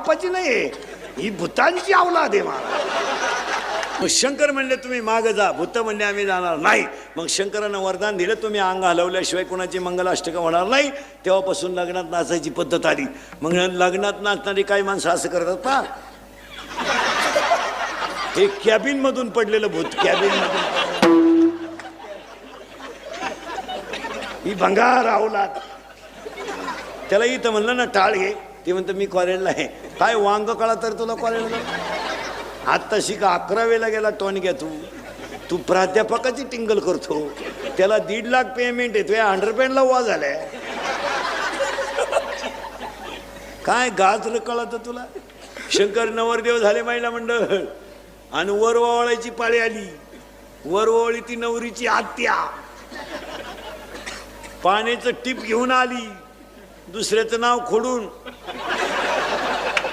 बापाची नाही, ही भूतांची अवलाद आहे महाराज. मग शंकर म्हणले तुम्ही मागं जा, भूत म्हणले आम्ही जाणार नाही. मग शंकरानं वरदान दिलं, तुम्ही अंग हलवल्याशिवाय कोणाची मंगलाष्टकं होणार नाही. तेव्हापासून लग्नात नाचायची पद्धत आली. मग लग्नात नाचणारी काही माणसं असं करतात पा, हे कॅबिन मधून पडलेलं भूत, कॅबिन मधून, ही भंगार अवलाद. त्याला इथं म्हणलं ना टाळ घे, ते म्हणतं मी कॉलेजला आहे. काय वांग कळा तर तुला कॉलेजला? आत्ता शिका 11वीला गेला टॉनिक आहे तू प्राध्यापकाची टिंगल करतो. त्याला 1.5 लाख पेमेंट आहे, तुझ्या अंडरपॅन्टला वा झालाय. काय गाजर कळत तुला? शंकर नवरदेव झाले महिला मंडळ आणि वरवावळायची पाळी आली. वरवावळी ती नवरीची आत्या पाण्याचं टीप घेऊन आली, दुसऱ्याचं नाव खोडून